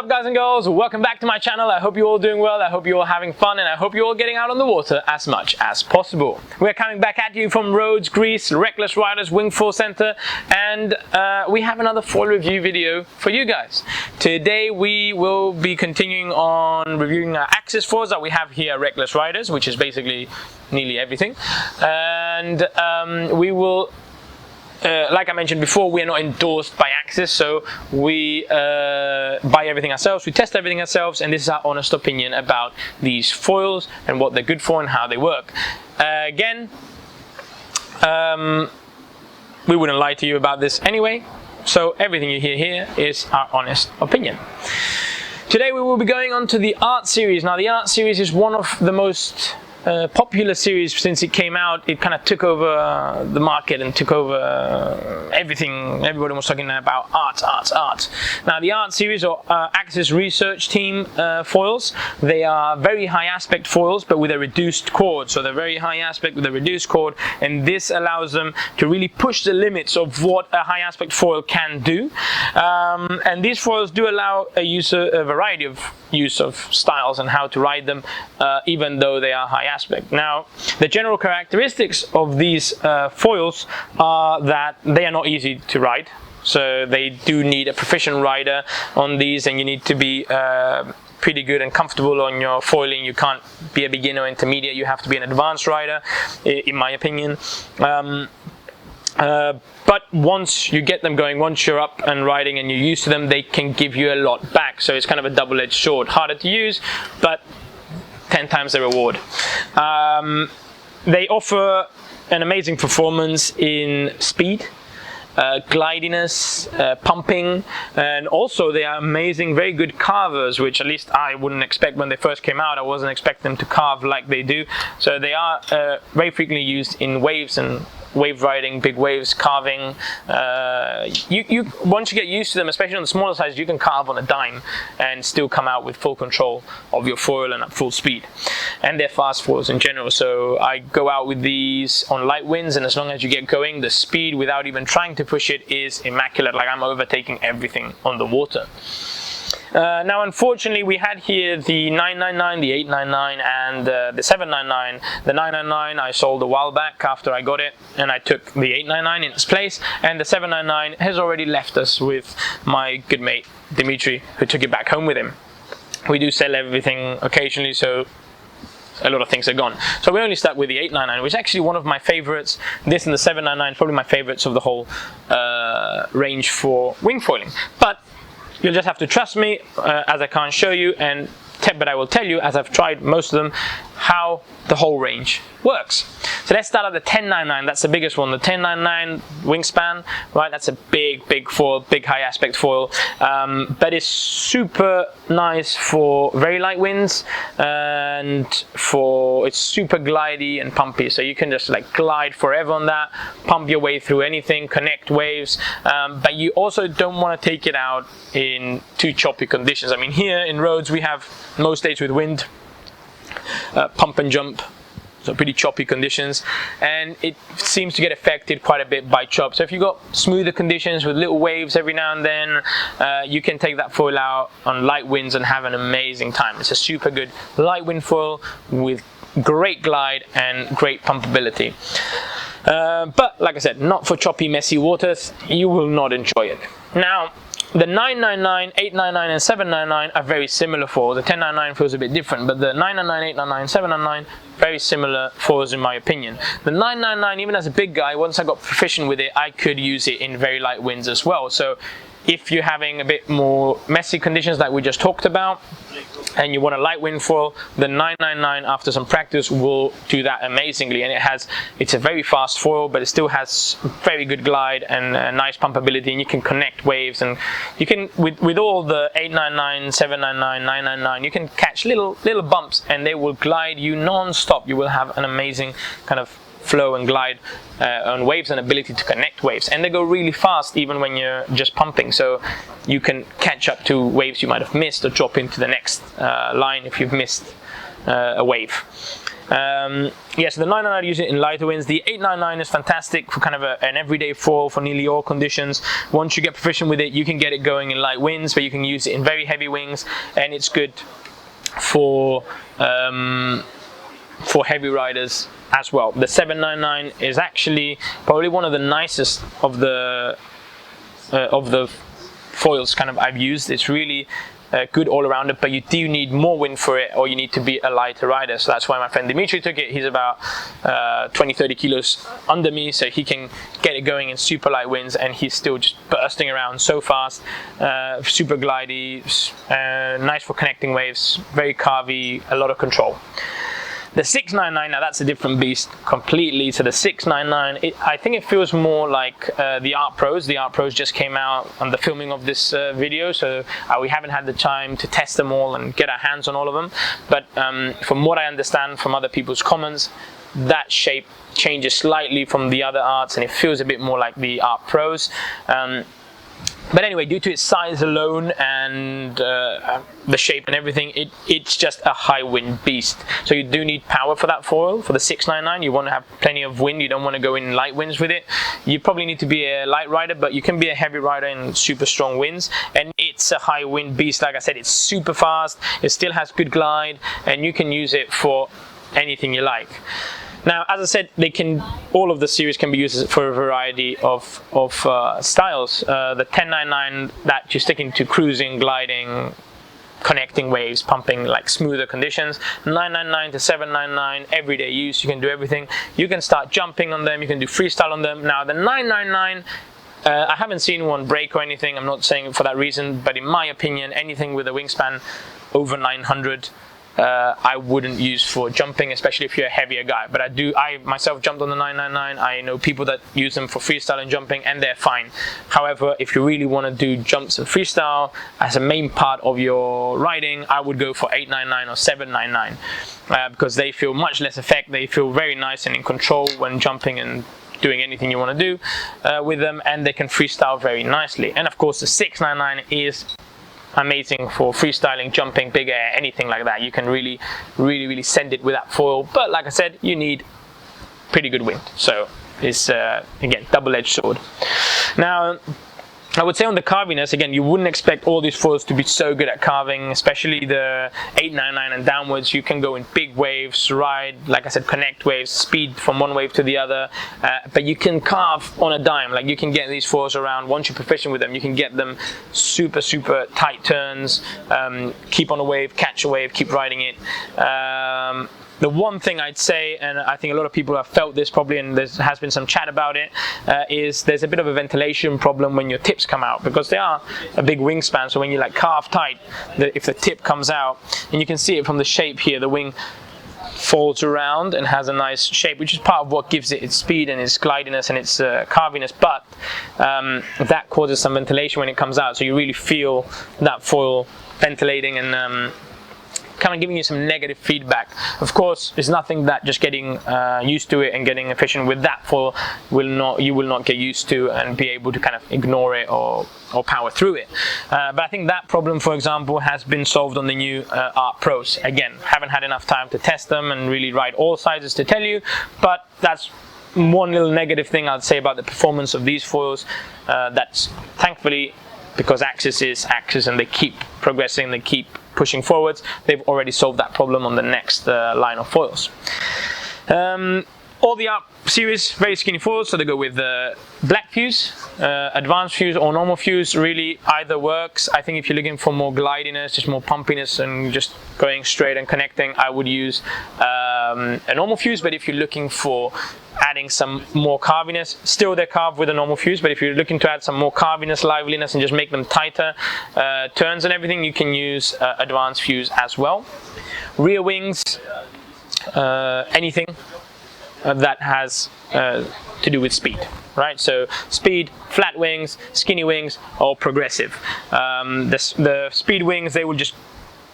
up, guys and girls? Welcome back to my channel. I hope you're all doing well. I hope you're all having fun, and I hope you're all getting out on the water as much as possible. We're coming back at you from Rhodes, Greece, Reckless Riders Wingfoil Center, and we have another foil review video for you guys. Today we will be continuing on reviewing our axis foils that we have here at Reckless Riders, which is basically nearly everything, and we will like I mentioned before, we are not endorsed by Axis, so we buy everything ourselves, we test everything ourselves, and this is our honest opinion about these foils and what they're good for and how they work. Again, we wouldn't lie to you about this anyway, so everything you hear here is our honest opinion. Today we will be going on to the Art series. Now the Art series is one of the most popular series since it came out. It kind of took over the market and took over everything. Everybody was talking about art. Now the Art series, or Axis Research Team foils, they are very high aspect foils but with a reduced chord. So they're very high aspect with a reduced chord, and this allows them to really push the limits of what a high aspect foil can do. And these foils do allow a variety of use of styles and how to ride them, even though they are high aspect. Now, the general characteristics of these foils are that they are not easy to ride, so they do need a proficient rider on these, and you need to be pretty good and comfortable on your foiling. You can't be a beginner or intermediate, you have to be an advanced rider, in my opinion. But once you get them going, once you're up and riding and you're used to them, they can give you a lot back. So it's kind of a double-edged sword. Harder to use, but 10 times the reward. They offer an amazing performance in speed, glidiness, pumping, and also they are amazing, very good carvers, which at least I wouldn't expect when they first came out. I wasn't expecting them to carve like they do. So they are very frequently used in waves and wave riding, big waves, carving. Once you get used to them, especially on the smaller size, you can carve on a dime and still come out with full control of your foil and at full speed. And they're fast foils in general, so I go out with these on light winds, and as long as you get going, the speed without even trying to push it is immaculate. Like, I'm overtaking everything on the water. Now, unfortunately, we had here the 999, the 899, and the 799. The 999 I sold a while back after I got it, and I took the 899 in its place, and the 799 has already left us with my good mate Dimitri, who took it back home with him. We do sell everything occasionally, so a lot of things are gone. So we only stuck with the 899, which is actually one of my favorites. This and the 799 is probably my favorites of the whole range for wing foiling. But you'll just have to trust me, as I can't show you, but I will tell you, as I've tried most of them, how the whole range works. So let's start at the 1099. That's the biggest one, the 1099 wingspan, right? That's a big foil, big high aspect foil, but it's super nice for very light winds, and it's super glidey and pumpy. So you can just like glide forever on that, pump your way through anything, connect waves, but you also don't want to take it out in too choppy conditions. I mean, here in Rhodes we have most days with wind, pump and jump, so pretty choppy conditions, and it seems to get affected quite a bit by chop. So if you've got smoother conditions with little waves every now and then, you can take that foil out on light winds and have an amazing time. It's a super good light wind foil with great glide and great pumpability. But like I said, not for choppy, messy waters. You will not enjoy it. Now, the 999, 899, and 799 are very similar foils. The 1099 feels a bit different, but the 999, 899, 799, very similar foils in my opinion. The 999, even as a big guy, once I got proficient with it, I could use it in very light winds as well. So if you're having a bit more messy conditions like we just talked about, and you want a light wind foil, the 999 after some practice will do that amazingly. And it's a very fast foil, but it still has very good glide and nice pumpability, and you can connect waves, and you can with all the 899, 799, 999, you can catch little bumps and they will glide you non-stop. You will have an amazing kind of flow and glide on waves and ability to connect waves, and they go really fast even when you're just pumping, so you can catch up to waves you might have missed or drop into the next line if you've missed a wave. Yeah, so the 999 I use it in lighter winds. The 899 is fantastic for kind of an everyday foil for nearly all conditions. Once you get proficient with it, you can get it going in light winds, but you can use it in very heavy wings, and it's good for heavy riders as well. The 799 is actually probably one of the nicest of the foils kind of I've used. It's really good all around it, but you do need more wind for it, or you need to be a lighter rider. So that's why my friend Dimitri took it. He's about 20-30 kilos under me, so he can get it going in super light winds, and he's still just bursting around so fast, super glidey, nice for connecting waves, very carvy, a lot of control. The 699, now that's a different beast completely. So the 699, I think it feels more like the Art Pros. The Art Pros just came out on the filming of this video, so we haven't had the time to test them all and get our hands on all of them. But from what I understand from other people's comments, that shape changes slightly from the other arts, and it feels a bit more like the Art Pros. But anyway, due to its size alone and the shape and everything, it's just a high wind beast. So you do need power for that foil. For the 699, you want to have plenty of wind. You don't want to go in light winds with it. You probably need to be a light rider, but you can be a heavy rider in super strong winds. And it's a high wind beast. Like I said, it's super fast. It still has good glide, and you can use it for anything you like. Now, as I said, all of the series can be used for a variety of styles. The 1099, that you're sticking to cruising, gliding, connecting waves, pumping, like smoother conditions. 999 to 799, everyday use, you can do everything. You can start jumping on them, you can do freestyle on them. Now, the 999, I haven't seen one break or anything. I'm not saying it for that reason, but in my opinion, anything with a wingspan over 900, I wouldn't use for jumping, especially if you're a heavier guy. But I myself jumped on the 999. I know people that use them for freestyle and jumping, and they're fine. However, if you really want to do jumps and freestyle as a main part of your riding, I would go for 899 or 799 because they feel much less effect. They feel very nice and in control when jumping and doing anything you want to do with them, and they can freestyle very nicely. And of course, the 699 is amazing for freestyling, jumping, big air, anything like that. You can really send it with that foil, but like I said, you need pretty good wind. So it's again, double-edged sword. Now, I would say on the carviness, again, you wouldn't expect all these foils to be so good at carving, especially the 899 and downwards. You can go in big waves, ride, like I said, connect waves, speed from one wave to the other, but you can carve on a dime. Like, you can get these foils around. Once you're proficient with them, you can get them super tight turns, keep on a wave, catch a wave, keep riding it. The one thing I'd say, and I think a lot of people have felt this probably, and there has been some chat about it, is there's a bit of a ventilation problem when your tips come out, because they are a big wingspan. So when you like carve tight, if the tip comes out, and you can see it from the shape here, the wing folds around and has a nice shape, which is part of what gives it its speed and its glidiness and its carviness, but that causes some ventilation when it comes out, so you really feel that foil ventilating and kind of giving you some negative feedback. Of course, it's nothing that just getting used to it and getting efficient with that foil you will not get used to and be able to kind of ignore it or power through it. But I think that problem, for example, has been solved on the new Art Pros. Again, haven't had enough time to test them and really ride all sizes to tell you, but that's one little negative thing I'd say about the performance of these foils. That's thankfully, because Axis is Axis and they keep progressing, they keep pushing forwards, they've already solved that problem on the next line of foils. All the Art series, very skinny foils, so they go with black fuse, advanced fuse or normal fuse. Really, either works. I think if you're looking for more glidiness, just more pumpiness and just going straight and connecting, I would use a normal fuse. But if you're looking for adding some more carviness, still they're carved with a normal fuse, but if you're looking to add some more carviness, liveliness, and just make them tighter turns and everything, you can use advanced fuse as well. Rear wings, anything that has to do with speed, right? So speed, flat wings, skinny wings, or progressive. The speed wings, they will just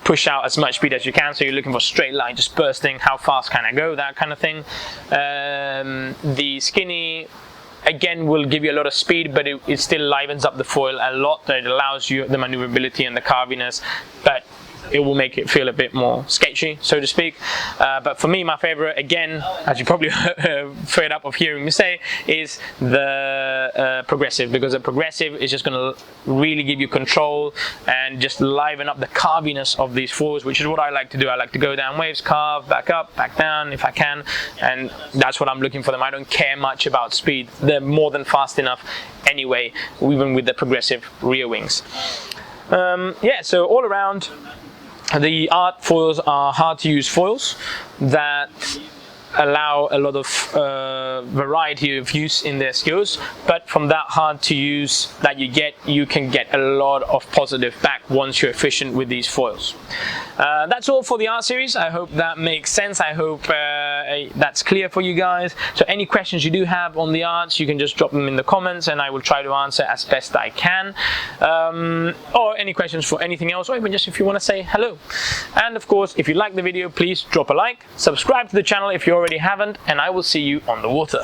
push out as much speed as you can, so you're looking for straight line, just bursting, how fast can I go, that kind of thing. The skinny, again, will give you a lot of speed, but it still livens up the foil a lot. It allows you the maneuverability and the carviness, but it will make it feel a bit more sketchy, so to speak. But for me, my favorite, again, as you probably fed up of hearing me say, is the progressive, because the progressive is just going to really give you control and just liven up the carviness of these foils, which is what I like to do. I like to go down waves, carve, back up, back down if I can, and that's what I'm looking for them. I don't care much about speed. They're more than fast enough anyway, even with the progressive rear wings. Yeah, so all around, the art foils are hard to use foils that allow a lot of variety of use in their skills, but from that hard to use that you can get a lot of positive back once you're efficient with these foils. That's all for the art series. I hope that makes sense. I hope that's clear for you guys. So any questions you do have on the arts, you can just drop them in the comments and I will try to answer as best I can. Or any questions for anything else, or even just if you want to say hello. And of course, if you like the video, please drop a like, subscribe to the channel if you already haven't, and I will see you on the water.